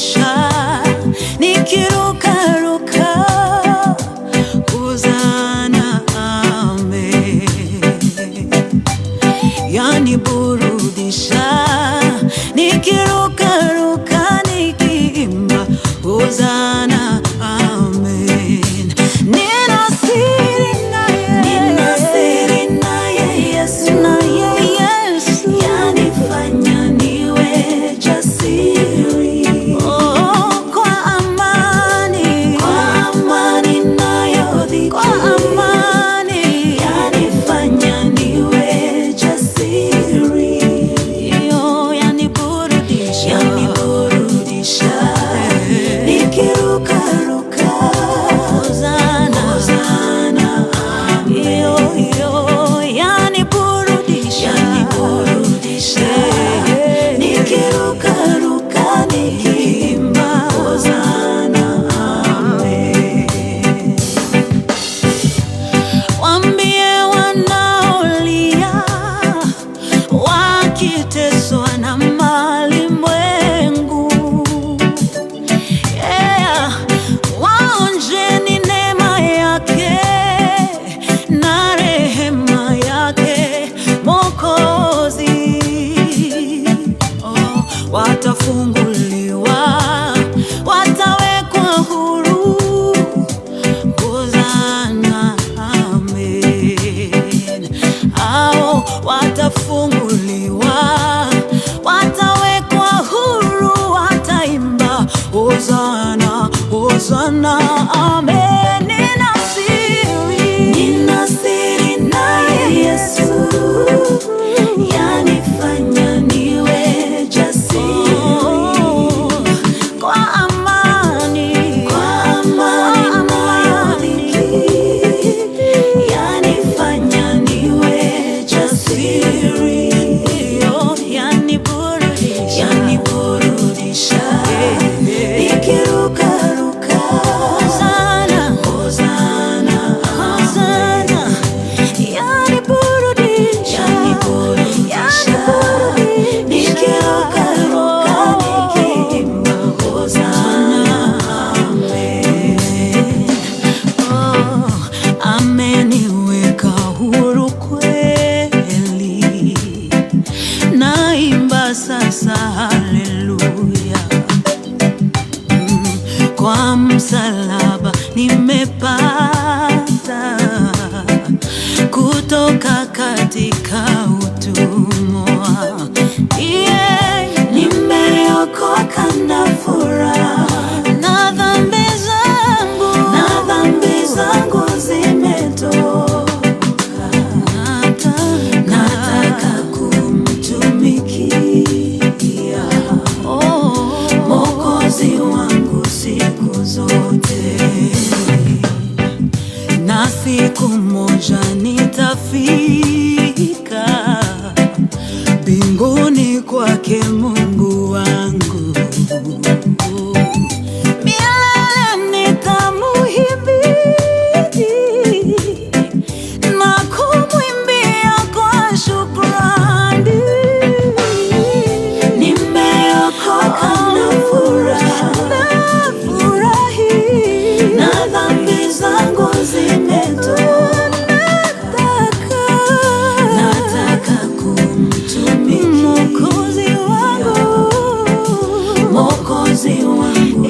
yaniburudisha, nikirukaruka hosana amen. Yaniburudisha, nikirukaruka nikiimba hosana amen. Nina siri naye Yesu, yanifanya niwe jasiri. Kwa amani nayo dhiki, yanifanya niwe jasiri. Yaniburudisha, nikirukaruka hosana amen. Yaniburudisha, nikirukaruka nikiimba hosana amen. Waambie wanaolia wakiteswa na malimwengu, waonjeni neema yake na rehema yake Mwokozi. Watafunguliwa, watawekwa huru, hosana amen. Watafunguliwa, watawekwa huru, wataimba hosana amen. Nina siri naye Yesu, yanifanya niwe jasiri. Kwa amani nayo dhiki, yanifanya niwe jasiri. Yaniburudisha, nikirukaruka hosana yaniburudisha, nikirukaruka nikiimba hosana amen. Ameniweka huru kweli, naimba sasa haleluya. Kwa msalaba nimepata kutoka katika utumwa, nimeokoka na furaha, na dhambi zangu zimetoka. Nataka kumtumikia Mwokozi wangu siku zote, na siku moja nitafika mbinguni kwake Mungu wangu. Milele nitamuhimidi na kumwimbia kwa shukrani. Nimeokoka na furahi, na dhambi zangu zimetoka. Nataka kumtumikia Mwokozi wangu,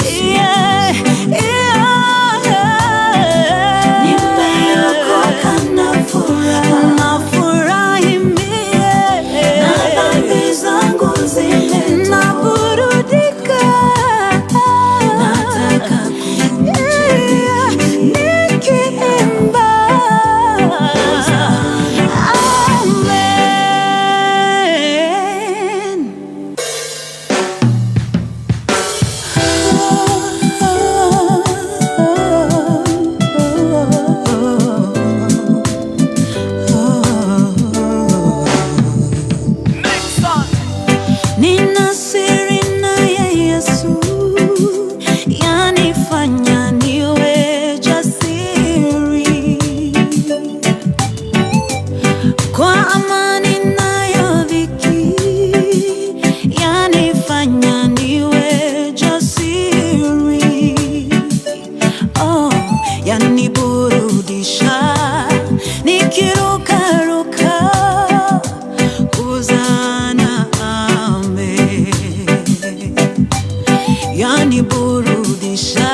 nimeokoka na furahi mie, na dhambi zangu naburudika. Nataka kumtumikia nikiimba amen. Nina siri naye Yesu, yanifanya niwe jasiri. Kwa amani nayo dhiki, yanifanya niwe jasiri. yaniburudisha,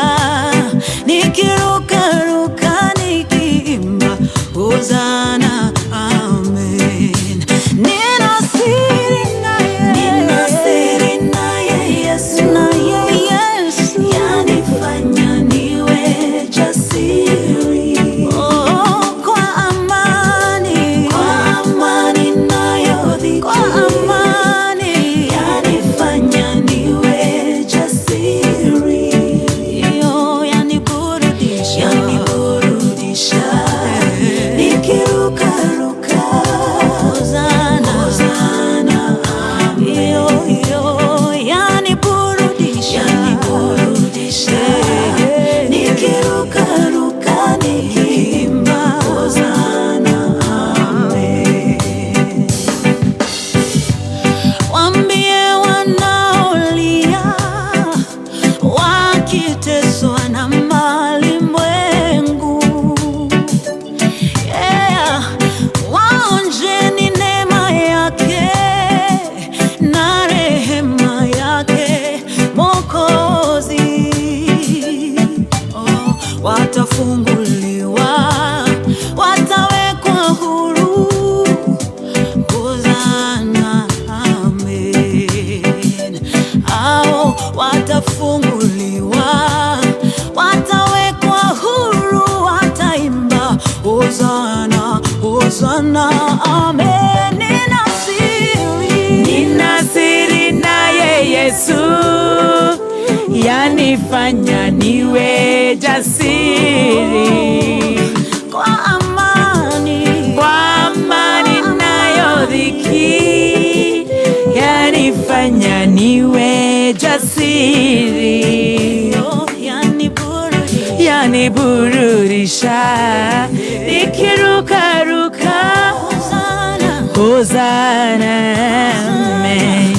nikiruka ruka nikiimba hosana amen. Nina siri naye Yesu, yanifanya niwe jasiri. Kwa amani nayo dhiki, yanifanya niwe jasiri. Yaniburudisha, nikiruka ruka hosana amen. Yaniburudisha, nikiruka ruka nikiimba hosana amen. Waambie wanaolia wakiteswa na malimwengu, waonjeni neema yake na rehema yake Mwokozi. Watafunguliwa, watawekwa huru, hosana amen. Watafunguliwa, watawekwa huru, wataimba hosana amen. Nina siri naye Yesu, yanifanya niwe jasiri. Kwa amani nayo dhiki, yanifanya niwe jasiri. Yaniburudisha, nikiruka ruka hosana amen.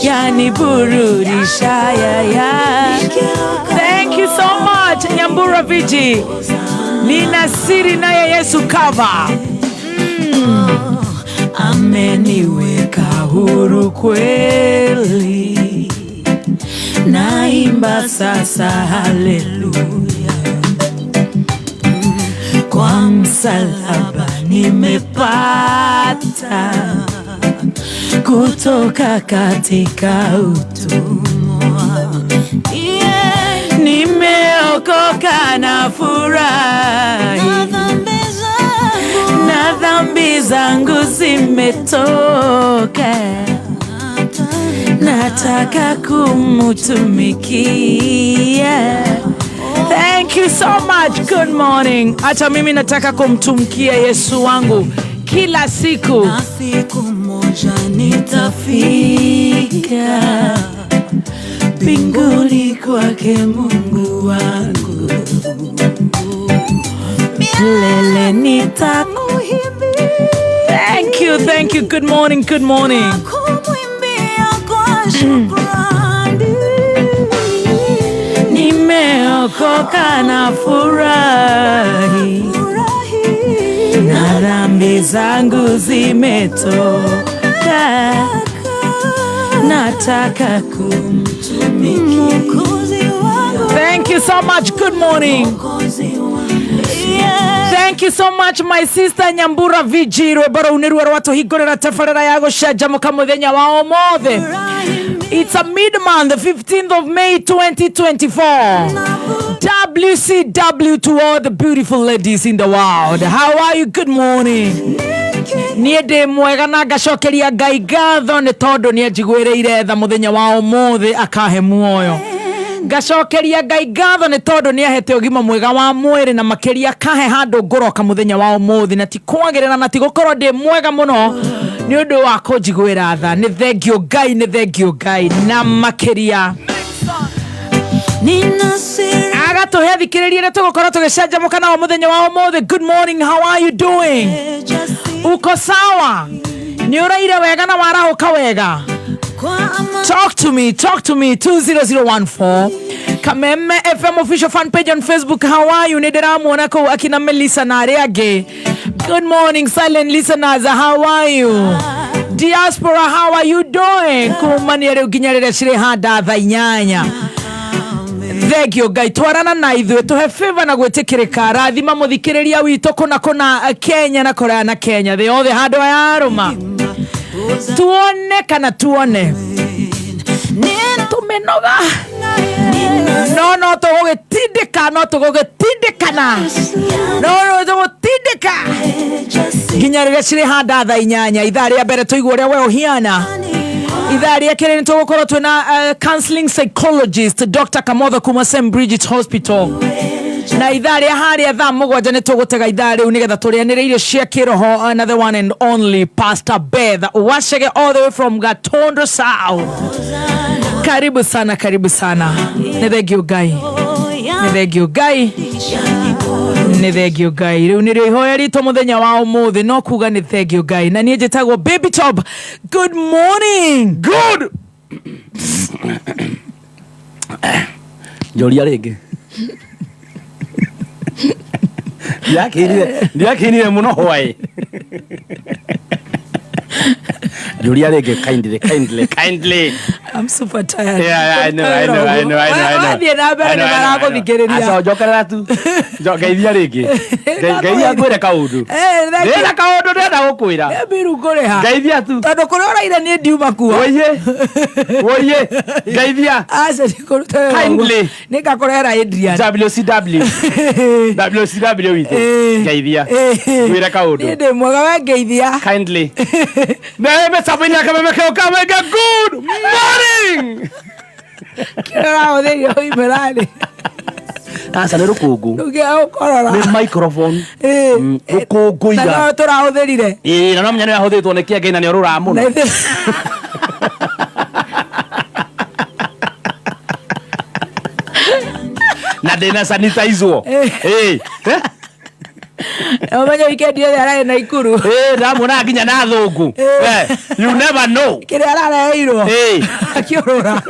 Yaniburudisha, Thank you so much Nyambura Viji. Nina siri naye Yesu cover. Ameniweka huru kweli, naimba sasa haleluya. Kwa msalaba nimepata kutoka katika utumwa, nimeokoka na furahi, na dhambi zangu zimetoka, nataka kumutumikia. Thank you so much. Good morning. Hata mimi nataka kumtumikia Yesu wangu kila siku, na siku moja nitafika mbinguni kwake Mungu wangu, milele nitakuimbia. Thank you. Good morning. Nimeokoka na furahi, na dhambi zangu zimetoka, nataka kumtumikia. Thank you so much. Good morning. Thank you so much my sister Nyambura Viji. Rwebara uniru watu higorera tafarera yago shajamuka muthenya wa omothe. It's a mid-month, the 15th of May 2024. WCW to all the beautiful ladies in the world. How are you? Good morning. Niende mwega na gacokeria Ngai ngatho ni tondu ni njiguireire tha muthenya wa omothe akahe muoyo. Gacokeria Ngai ngatho ni tondu ni ahete ugima mwega wa mwiri na makiria kahe handu ngoroka muthenya wa omothe na ti kwagirira na ti gukorwo ndi mwega muno ni undu wa kunjiguira tha. Ni thengio Ngai na makiria agatuhe thikiririe ni tugukorwo tugicenjamuka nao muthenya wa omothe. Good morning. How are you doing? Uko sawa? Ni uraire wega na warahuka wega? Talk to me 20014 Kameme FM official fan page on Facebook. How are you? Nedera muona ko akina Melissa na reage. Good morning silent listeners. How are you? Diaspora, how are you doing? Kumania rĩu nginya rĩrĩa cirĩ handa thaa 8. Thegio Ngai twarana na ithuĩ tũhe favor na gwĩtĩkĩrĩka rathima mũthikĩrĩria witũ kuna Kenya na Korea na Kenya thĩ othe handũ ya rũma tuone kana tuone tumenoga no tũgũgĩtindĩka no tũgũgĩtindĩkana no tũgũtindĩka nginya rĩrĩa cirĩ handa thaa 8 ithaa rĩa mbere tũigua ũrĩa we ũhiana ithaa rĩa kerĩ nĩtũgũkorwo twĩna counseling psychologist Dr. Kamotho kuma St. Bridget Hospital na ithaa rĩa harĩa thaa 7 nĩtũgũtega ithaa rĩu nĩgetha tũrĩanĩre irio cia kĩroho another one and only Pastor Beth Wachege all the way from Gatondo South. Karibu sana nĩ thengio Ngai rĩu nĩrĩo ihoya ritũ mũthenya wa ũmũthĩ no kuga nĩ thengio Ngai na niĩ njĩtagwo Baby Top. Good morning. Good Joria rĩngĩ ndiakinire mũno hwaĩ Julia rege kindly. I'm super tired. Yeah, I know. Asa jokerera tu. Geithia rege. Geithia ngwire kaundu. Ndĩra kaundu ndenda gukwira. Ebiru ngore ha. Geithia tu. Tondũ kũrĩa ũraira niĩ ndiuma kuo. Woye. Geithia. Asa ndikũruta. Kindly. Nĩngakũrehera Adrian. WCW witũ. Geithia. Ngwire kaundu. Ndĩ mwega we geithia. Kindly. Neme sabina kama meka good morning. Kira odhe hoy merale. Asa ne rukugu. Ugia ukorora. Ne microphone. Rukugu iga. Na tora odherire. Na no mnyane ahodhetwo ne kia gaina ne orura muno. Na dena sanitizewo. Omenye weekend yothe arae na Ikuru. Ndamona nginya na thungu. You never know. Kire arareirwo. Akiorora.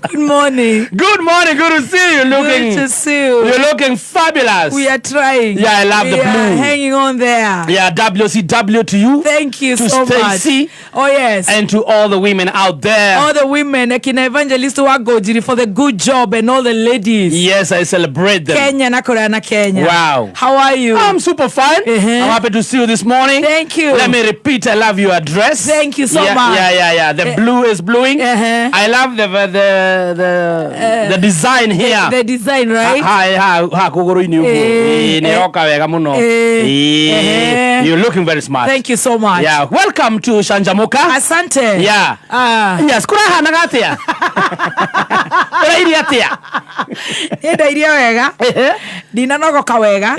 Good morning. Good to see you. Good to see you. You're looking fabulous. We are trying. Yeah, I love the blue. Hanging on there. Yeah, WCW to you. Thank you so Stacey, much. Oh yes. And to all the women out there. All the women, Ekina Evangelist Wagojiri for the good job and all the ladies. Yes, I celebrate them. Kenya na Korea na Kenya. Wow. How are you? I'm super fine. I'm happy to see you this morning. Thank you. Let me repeat, I love your address. Thank you so much. Yeah. The blue is bluing. I love the design here. The design, right? Kuguru wega muno. You're looking very smart. Thank you so much. Yeah, welcome to Shanjamuka. Asante. Yeah. Yes, kurahana gatia. Atia. Iria wega. Dinanogoka wega.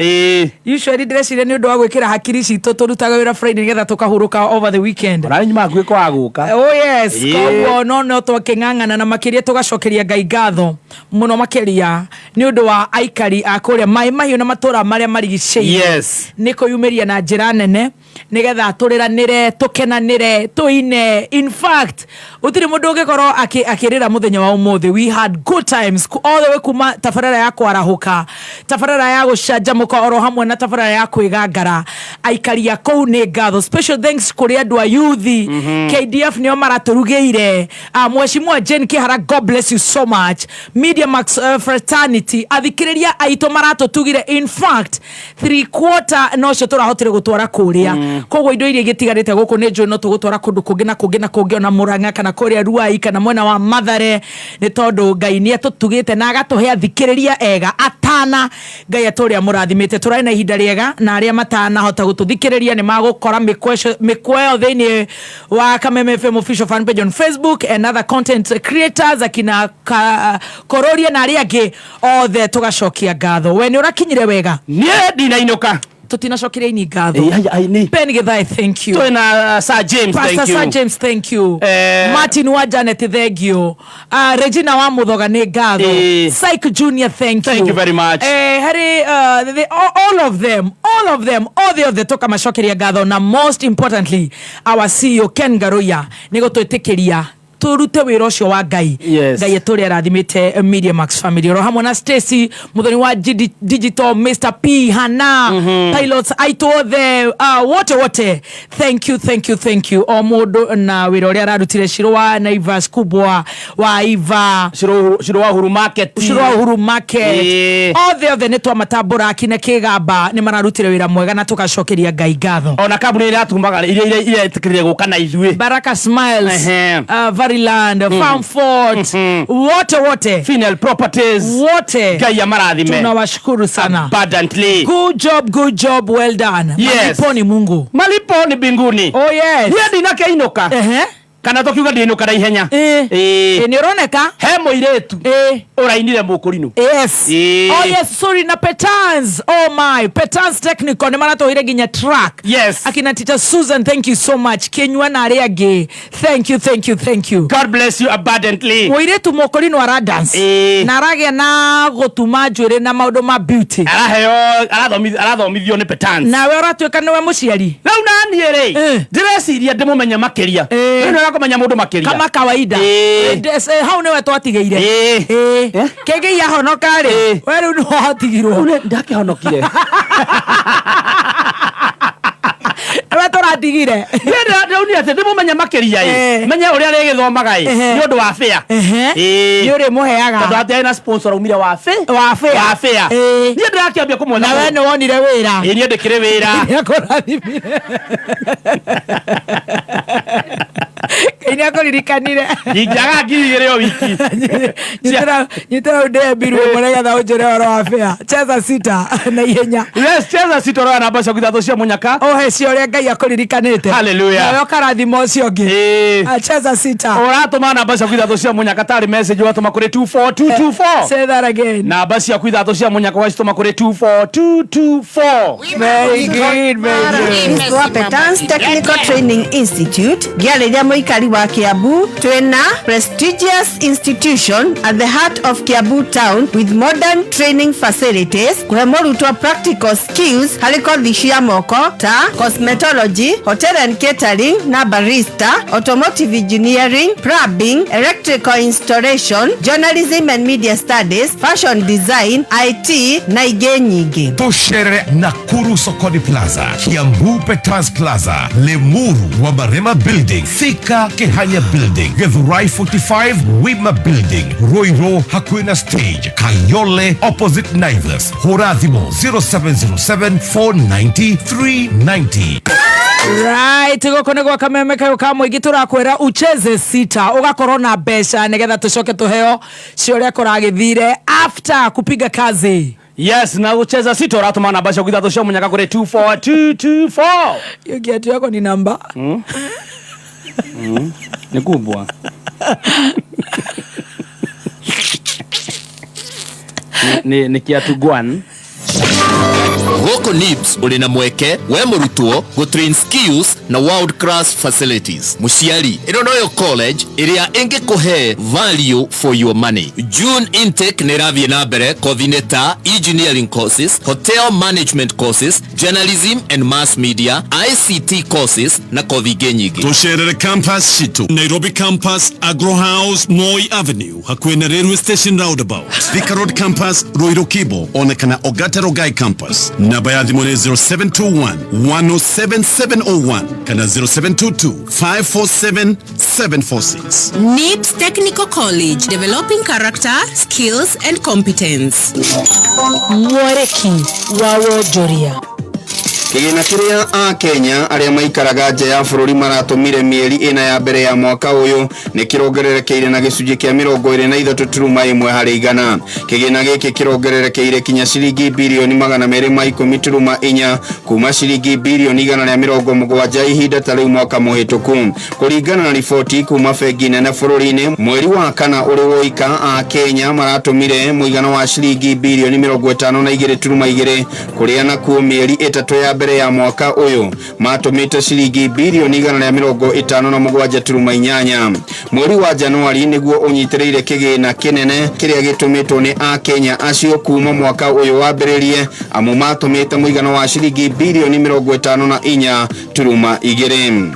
Usually ndĩrecire nĩ ũndũ wa gwĩkĩra hakiri citũ tũrutaga wĩra Friday nĩgetha tũkahurũka over the weekend. Ranyuma gwĩko aguka. Oh yes. Koguo no twakĩng'ang'ana na makĩria tũgacokeria Ngai ngatho mũno makĩria nĩ ũndũ wa aikari a kũrĩa mahiũ na matũra marĩa marigicĩirie. Yes. Nĩko yumeria na njĩra nene nĩgetha tũrĩranĩre tũkenanĩre tũine. In fact gũtirĩ mũndũ ũngĩkorwo akĩrĩra mũthenya wa ũmũthĩ. We had good times all the way kuma tabarĩra ya kwarahũka, tabarĩra ya gũcanjamũka oro hamwe na tabarĩra ya kwĩgangara. Aikari a kũu nĩ ngatho. Special thanks kũrĩ andũ a youthi. KDF nĩo maratũrugĩire. Mheshimiwa Jane Kihara, God bless you so much. Media Max fraternity athikĩrĩria aitũ maratũtugire. In fact 3/4 nocio tũrahotire gũtwara kũrĩa. Koguo indo iria igĩtigarĩte gũkũ nĩ njũĩ no tũgũtwara kũndũ kũngĩ na kũngĩ ona Murang'a kana kũrĩa Ruai kana mwena wa Mathare nĩ tondũ Ngai nĩ atũtugĩte na agatũhe athikĩrĩria ega atana. Ngai atũrĩa mũrathimĩte tũrarĩ na ihinda rĩega na arĩa matanahota gũtũthikĩrĩria nĩ magũkora mĩkweyo thĩinĩ wa Kameme FM official fan page on Facebook and other content creators akina Kororia na arĩa angĩ othe tũgacokia ngatho. We nĩ ũrakinyire wega? Niĩ ndinainũka. Tutinacokire ini ngatho. Ben Githai, thank you. Twina Sir James, Pastor thank you. Sir James, thank you. Martin wa Janet, thank you. Regina wa Muthoga nĩ ngatho. Psych Junior, thank you. Thank you very much. Harry, all of them, all the other toka macokeria ngatho na most importantly our CEO Ken Garuya nĩ gũtwĩtĩkĩria turute wira ucio wa Ngai Ngai eturi arathimite Media Max family ro hamwe na Stacy muthoni wa digital Mr P Hana pilots aitothe wote thank you o mundu na wira uria ararutire Shiro wa Naivas kubwa wa Iva Shiro wa Huru Market othe nitwa matambura akina kigamba ni mararutire wira mwega na tugacokeria Ngai ngatho ona kaburi ira tumbaga ire itikirire guka na ithui Baraka Smiles Variland Farmfort wote Final Properties wote Ngai amarathime tunawashukuru sana abundantly. Good job, well done. Malipo ni Mungu, malipo ni mbinguni. Oh yes, yedi na keinuka kana tokiuga ndinuka na ihenya ni roneka he moiretu urainire mukurinu. Yes oh yes, sorry na Petans, oh my Petans technical ni marato ire ginya track. Yes, akina Tita Susan, thank you so much. Kenywa na areage, thank you. God bless you abundantly. Moiretu mukurinu ara dance na rage na gotuma njwire na maundu ma beauty arathomithio ni Petans nawe uratuika niwe muciari rau nani ere ndireciria ndimumenya makiria kumenya mundu makiria kama kawaida hau niwe twatigeire kegi ya honoka ri we riu ni watigirwo ndakihonokire we turatigire rĩu nĩ atĩ ndĩmũmenya makiria menya ũrĩa rĩgĩthomaga nĩ ũndũ wa fair nĩ ũrĩ mũheaga tondũ atĩ na sponsor umire wa fair niĩ ndĩrakĩambia kũmuona na we nĩ wonire wĩra niĩ ndĩkĩrĩ wĩra Kaini akoririkanire injaga ngirigire o wiki nyitera ude biru murega tha ujere oro wa fair cheza sita na ihenya. Yes, cheza sita ro na basha kuthatho cia munyaka he cio ria Ngai akoririkanite. Hallelujah. Nayo karathimo cio ngi cheza sita uratuma na basha kuthatho cia munyaka tari message watuma kuri 24224. Say that again. Na basha kuthatho cia munyaka watuma kuri 24224. Very good, very good. Petans Technical Training Institute gialeria muikari wa Kiambu twina prestigious institution at the heart of Kiambu town with modern training facilities kuhe murutwo practical skills hari kothi cia moko ta cosmetology, hotel and catering na barista, automotive engineering, plumbing, electrical installation, journalism and media studies, fashion design, IT na ingĩ nyingĩ. Toshere Nakuru Sokoni Plaza, Kiambu Petans Plaza, Lemuru wa Marema Building, Thika Kehanya Building, Githurai 45 Wima Building, Roiro Hakwena Stage, Kayole opposite Naivas, Horathimo 0707 490 390. Right, gukone gwa kameme kayo ka muingi turakwira ucheze sita ugakorwo na mbeca nigetha tucoke tuheo ciuria kuragithire after kupiga kazi. Yes, na ucheza sita uratuma na basha kuthatho cia munyaka kuri 24224. Hiyo kiatu yako ni namba ni kubwa. ni kiatu gwan Goko Nips uri na mweke we murutwo go train skills na world class facilities. Muciari ino noyo college iria ingekuhe value for your money. June intake niravie na mbere coordinator engineering courses, hotel management courses, journalism and mass media, ICT courses na kothi nyingi. Tosherere campus Shitu, Nairobi campus, Agro House, Moi Avenue, hakwena railway station roundabout. Thika Road campus, Roiro Kibo, onekana Ogata Rogai campus. Namba ya dhimone 0721 107701 kana 0722 547 746. NIPS Technical College, developing character, skills and competence. Mwareki wa Wojoria. Kigina kiria a Kenya aria maikaraga nja ya bururi maratumire mieri ina ya mbere ya mwaka uyu ni kirongererekeire na gicunji kia 23.1 hari igana. Kigina giki kirongererekeire kinya ciringi bilioni 210.4 kuma ciringi bilioni 170 ihinda ta riu mwaka muhituku. Kuringana na riboti kuma bengi nene bururi-ini, mweri wa kana uri woika a Kenya maratumire muigana wa ciringi bilioni 52.2 kuria na kuo mieri itatu ya mbere ya mwaka uyu matumite ciringi bilioni 157.8. Mweri wa Januari niguo unyitireire kigina kinene kiria gitumitwo ni a Kenya acio kuma mwaka uyu wambiririe amu matumite muigana wa ciringi bilioni 54.2.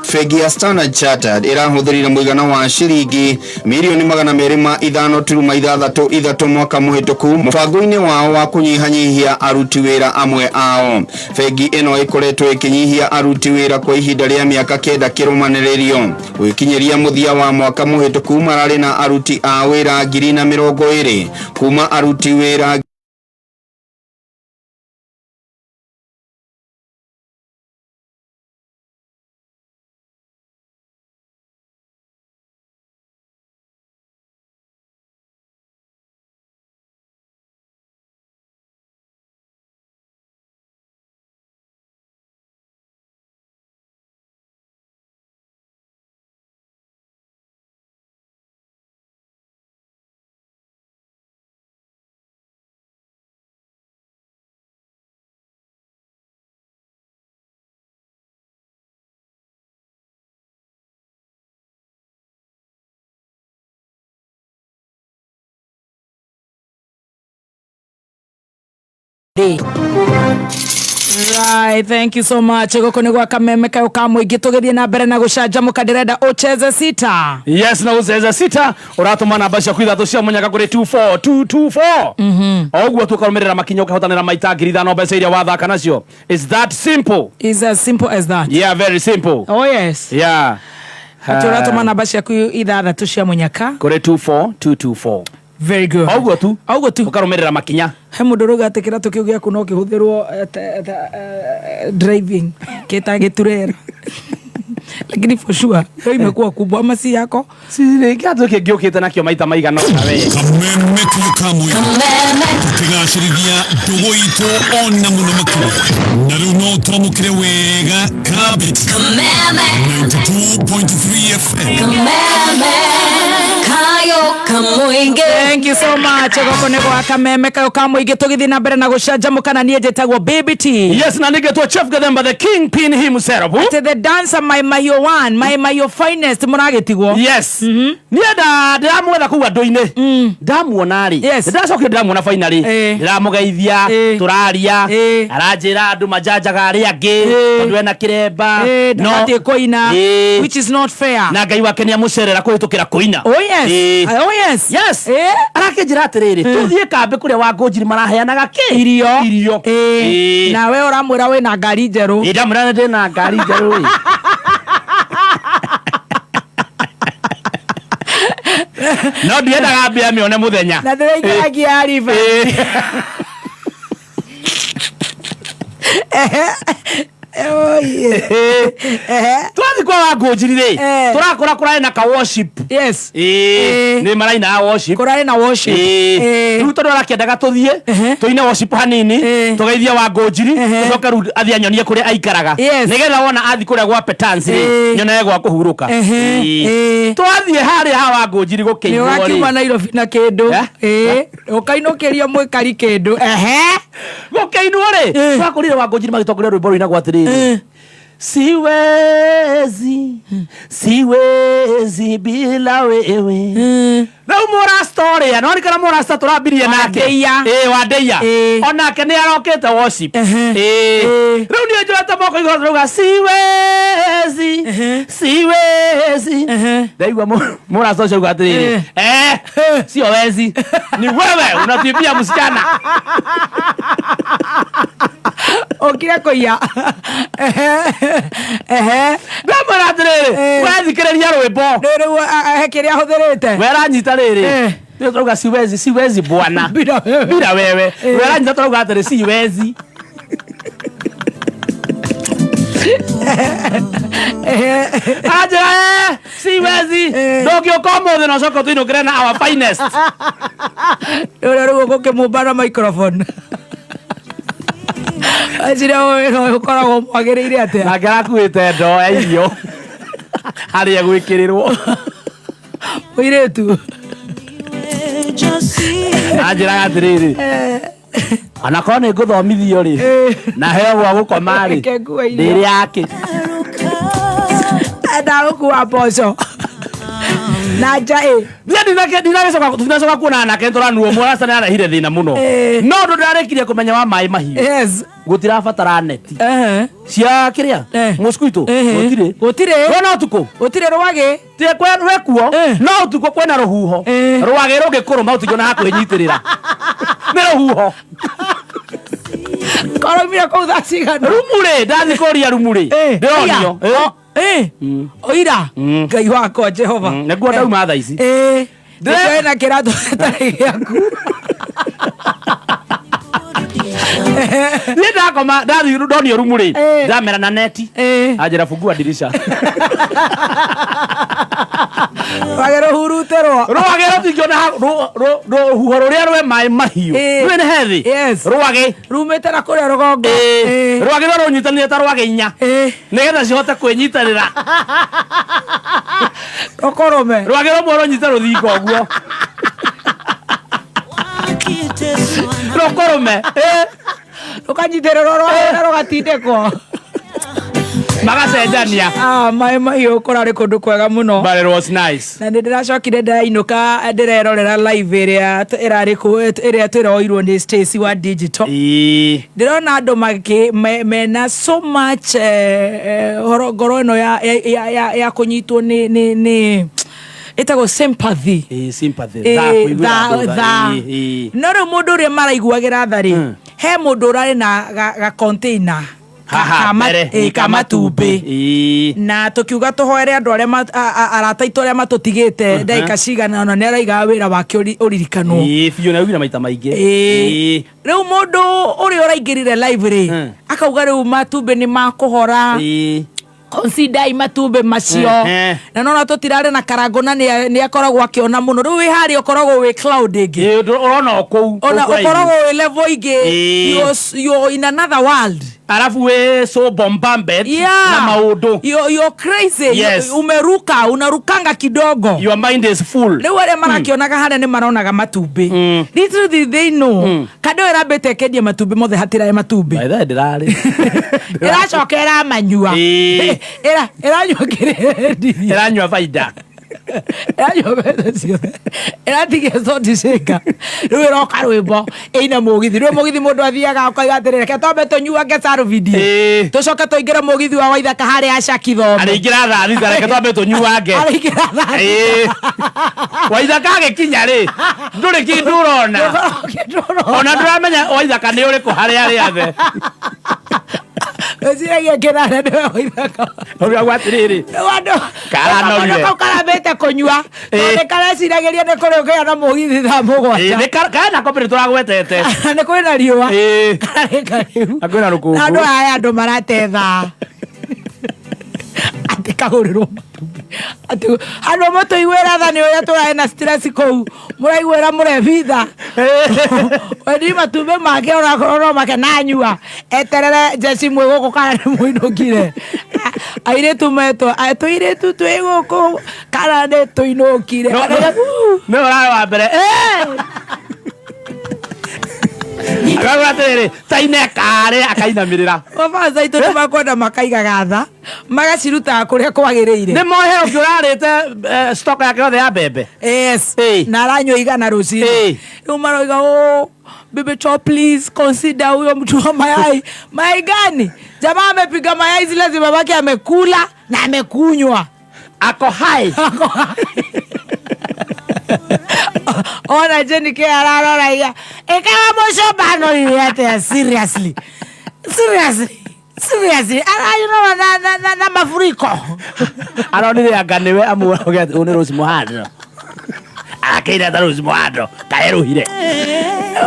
Fegi ya Standard Chartered irahuthirire muigana wa ciringi milioni 205.63 mwaka muhituku mubango-ini wao wa kunyihanyihia aruti wira amwe ao. Fegi ino ikoretwo ikinyihia aruti wira kwa ihinda ria miaka 9 kirumaniririo. Wikinyeria muthia wa mwaka muhituku marari na aruti a wira 2020 kuma aruti wira Right, thank you so much. Goko ni gwa kameme kayo kamwe gitugithie na mbere na gucanjamuka ndirenda ucheze sita. Yes, na ucheze sita uratuma namba cia kwitha tucia munyaka kuri 24224. Ogwo tukarumirira makinya ukahotanira maita 5,000 mbeca iria wathaka nacio. Is that simple? Is as simple as that. Yeah, very simple. Oh yes. Yeah. Turatuma namba cia kwitha tucia munyaka kuri 24224. Very good. Ogwo tu ukarumirira makinya. He mundu rugatikira tukiugia kuno kihuthirwo driving kitagiturera. Lakini for sure yo imekuwa kubwa masi yako sirikato kigiukite nakio maita maigana na wewe kameme kukamwe kigashirigia ndugu itu ona muno makuru na riu no turamukire wega kabit kameme 92.3 FM kameme kayo kamuinge. Thank you so much. Goko ni gwa kameme kayo kamuinge tugithi na mbere na gucanjamuka na nie jetagwo Baby T. Yes, na nigetwo Chef Gathemba the Kingpin himself. The dancer my your one my your finest muragetigwo. Yes. Nienda ndiramwetha kuwa ndoine. Ndamuona ri. Ndacokire ndamuona finally. Ndiramugeithia turaria. Aranjira andu majanjaga ari angi tondu ena kiremba. No koina which is not fair. Na ngai wake ni amucerera kuhitukira koina. Oh yes. Oh yes. Yes. Arakinjira atiriri tuthie kambe kuria wa Ngũnjiri maraheanaga ki irio. Na we uramwira we na ngari njeru. Ndamwira ndi na ngari njeru. No ndiendaga mbia mione muthenya na ndiraikagia riva. Oh yeah. Twathi kwa wa Ngũnjiri ri turakora kurai na ka worship. Yes. Ni maraina na worship. Kurai na worship. Riu tondu arakiendaga tuthie tuine worship hanini tugeithia wa Ngũnjiri tucoke ru athia anyonie kuria aikaraga nigetha wona athi kuria gwa Petans ri nyone gwa kuhuruka. Twathie hari ha wa Ngũnjiri gukiinwo ri. Ni wakiuma Nairobi na kindu ukainukiria mwikari kindu gukiinwo ri twakorire wa Ngũnjiri magitongoria rwimbo ruina gwatiri siwezi bila wewe. Rau mora story ya noni kana mora sta turabirie nake wa Ndeia onake ni arokete worship rau ni njorata moko igoro ruga siwezi ndaigwa mora story ruga atiriri sio wezi ni wewe unatibia msichana okire koia ndamara atiriri wethikiriria rwimbo riu hekiria huthirite weranyita riri ndio turuga siwezi bwana bila wewe weranyita turuga atiriri siwezi aja siwezi ndogio komo no soko tuino grena our finest rugo kukimubara microphone ajira wewe ukoragwo mwagiriire atia na ngarakuite ndo ya irio haria gwikirirwo muiretu ajira atiriri anakorwo nĩ ngũthomithio rĩ na heo gwa gũkoma rĩ ndĩrĩ yake ndagũkua mboco na njaĩ ndinacoka kuona nake tũranuo mwaracana arehire thĩna mũno no ndũ ndarĩkirie kũmenya wa maĩ mahiũ gutirabatara neti cia kiria mosquito gutire wona utuko gutire rwage tie kwekuo no utuko kwena ruhuho rwage rungikuruma utigona hakwenyitirira ni ruhuho koromira ko thacigana rumure ndathikoria rumure ndironio oira ngai wakwa Jehova niguo ndauma thaa ici ndĩrena kĩratũ gĩtarĩ gĩaku niĩ ndakoma ndathiĩ ndonio rumu rĩ ndamera na neti anjĩra fungua dirisha rwage rũhurute rwage rũtingĩona rũhuho rũrĩa rwĩ maĩ mahiũ rwĩ nĩ hethi rwage rumĩte na kũrĩa rũgongo rwage rwa rũnyitanĩire ta rwage 4 nĩgetha cihote kwĩnyitanĩra rũkũrũme rwage rũmwe rũnyite rũthingo ũguo rũkũrũme rũkanyitĩrĩrwo rwage rũgatindĩkwo magacenjania maĩ mahiũ kũrarĩ kũndũ kwega mũno but it was nice na nĩndĩracokire ndainũka ndĩrerorera live ĩrĩa ĩrarĩ ĩrĩa twĩroirwo nĩ Stacy wa digital ndĩrona andũ mena so much ngoro ĩno ya kũnyitwo nĩ ĩtagwo sympathy no rĩu mũndũ ũrĩa maraiguagĩra tha rĩ he mũndũ ũrarĩ na ga container kamatumbĩ na tukiuga tuhoere andu arĩa arata itu arĩa matutigĩte ndagĩka cigana ona nĩ araiga wĩra wake ũririkanwo biũ na ugira maita maingĩ rĩu mũndũ ũrĩa ũraingĩrire live rĩ akauga rĩu matumbĩ nĩ makũhora consider matumbĩ macio na nona tutirarĩ na karango na nĩ akoragwo akiona mũno rĩu wĩ harĩa ũkoragwo wĩ cloud ĩngĩ ũrona kũu ona ũkoragwo wĩ level ĩngĩ you're in another world alafu we so bombarded na maundu you're crazy umeruka unarukanga kidogo your mind is full leo wale marakionaga hana ni maronaga matumbi little they know kado erabete kedia matumbi mothe hatira ya matumbi by that dirari era chokera manyua era nywa faida era tige zote sheka rwe roka rwimbo ina mugithi mundu athiaga akaigatirira ke tombe tonyua ngecaru video tucoka tuingira mugithi wa Waithaka hari acakitho ariingira tha thitha reke tombe tonyua nge ariingira Waithaka agikinya ri nduri kindu urona ona nduramenya Waithaka ni uriku hari ari athe Oziragia kerana ndio Waithaka oria gwatiriri wando karano no karabete konyua ne karacirageria ne kurogea na mugithi tha mugwata ne kana kopere turagwetete ne kwina riwa akwina rukungu ando aya ando maratetha atikaguriro ati hano moto iwera tha ni oya turae na stress kou muraigwera murebitha wedi matumbe make ona kororo make nanyua eterere jesi mwe goko kana muinokire aire tumeto atoire tu twegoko kana ne tuinokire no ra wa mbere agawatere taine kare akainamirira obaza ito tumakwenda makaiga gatha magaciruta kuria kwagiriire ni mohe ũngĩũrarĩte stock yake yothe ya mbembe na aranyua igana rũcinĩ rĩu maroiga baby chop please consider huyo mtu wa mayai gani jamaa amepiga mayai zile zimebaki amekula na amekunywa ako hai ona jeni ke ararora ya ekawa moshobano yete seriously ara na mafuriko aronire anganiwe amuoge une Rose Muhando akaira ta Rose Muhando kaeruhire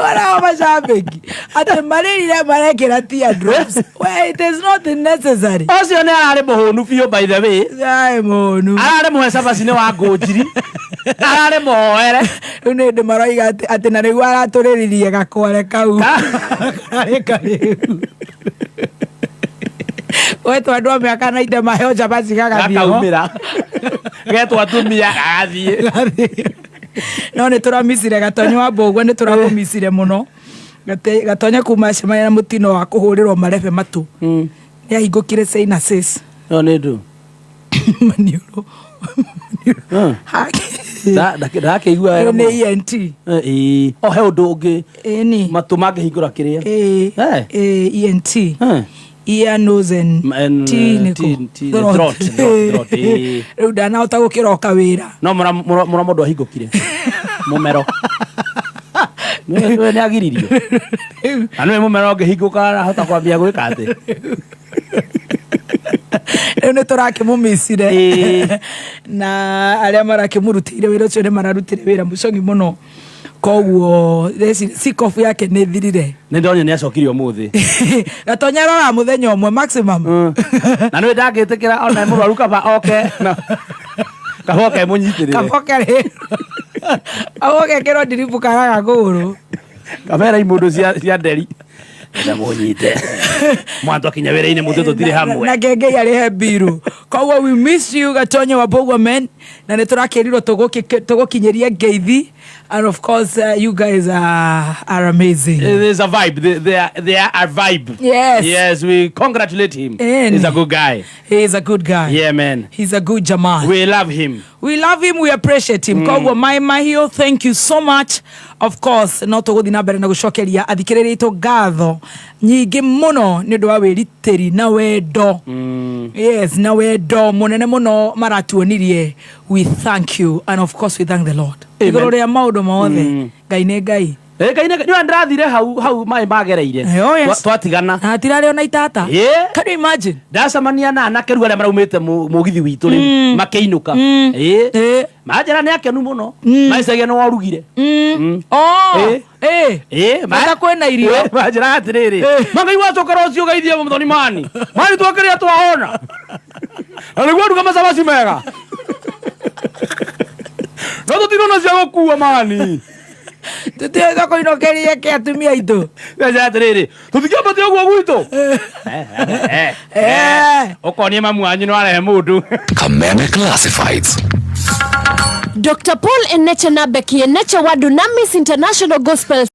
wala mashabiki ate marĩire marekĩra tear drops well it is not necessary ocio nĩ ararĩ mũhũnu biũ by the way mũhũnu ararĩ mũhe cabaci-inĩ wa ngũnjiri ararĩ mũhoere rĩu nĩ ndĩ maroiga atĩ na nĩguo aratũrĩririe gakware kau karĩ karĩu wetwa andũ a mĩaka na inde maheo cabaci gakaumĩra getwa atumia gagathiĩ no nĩ tũramicire Gatonyo wa Mbũgua nĩ tũramũmicire mũno Gatonyo kuma cemania na mũtino wa kũhũrĩrwo marebe matũ nĩ ahingũkire Sainasis no nĩ ndũ maniũrũ ndake igua wega ni ENT o he undu ungi ni matu mange hingura kiria ENT ear nose and throat riu ndanahota gukiroka wira no mura mundu ahingukire mumero nĩ agiririo anũ mumero ngĩhingũka arahota kwambia gwĩka atĩ rĩu nĩ tũrakĩmũmĩcire na arĩa marakĩmũrutĩire wĩra ũcio nĩ mararutĩre wĩra mũcogi mũno koguo sikofu yake nĩ thirire nĩ ndonio nĩ acokire ũmũthĩ na tonyarora mũthenya ũmwe maximum na nĩ ndangĩtĩkĩra ona mũrwaru kaba oke kahoke mũnyitĩrĩre kahoke rĩ ahoke kĩro ndiribu karaga kũgũrũ kamera imũndũ cia nderi ndamunyite mwandu akinya wĩra-inĩ mũtwe tũtirĩ hamwe na ngengei arĩhe mbiru koguo we miss you Gatonyo wa Bogwa men na nĩ tũrakĩrirwo tũgũkinyĩria ngeithi and of course you guys are amazing. There's a vibe. They are a vibe. Yes, we congratulate him. He's a good guy. He is a good guy. Yeah, man. He's a good Jamal. We love him. We love him. We appreciate him. Koguo Mahio, thank you so much. Of course, no tũgũthiĩ na mbere na gũcokeria athikĩrĩria aitũ ngatho nyingĩ mũno nĩ ũndũ wa wĩrutĩri na wendo. Yes, na wendo mũnene mũno maratuonirie. We thank you and of course we thank the Lord. Igũrũ rĩa maũndũ mothe Ngai nĩ Ngai. Ngai nĩ ndathire hau mai magereire twatigana na tirarĩ ona itata. Can you imagine? Ndacemania na anake rĩu arĩa maraumĩte mũgithi witũ rĩ makĩinũka manjĩra nĩ akenu mũno maicagia nĩ warugire mata kwĩna irio manjĩra atĩrĩrĩ mangai wacokera ũcio geithie mũthoni mani twakĩrĩa twahona na nĩguo nduga macabaci mega no tũtirona cia gũkua mani tũtiga kũinokeria ke atumia aitũ atĩrĩrĩ tũtikĩambatia ũguo gwitũ ũkonie mamu wanyu nĩ warehe mũndũ Kameme Classifieds. Dr. Paul Eneche na Becky Eneche wa Dunamis International Gospel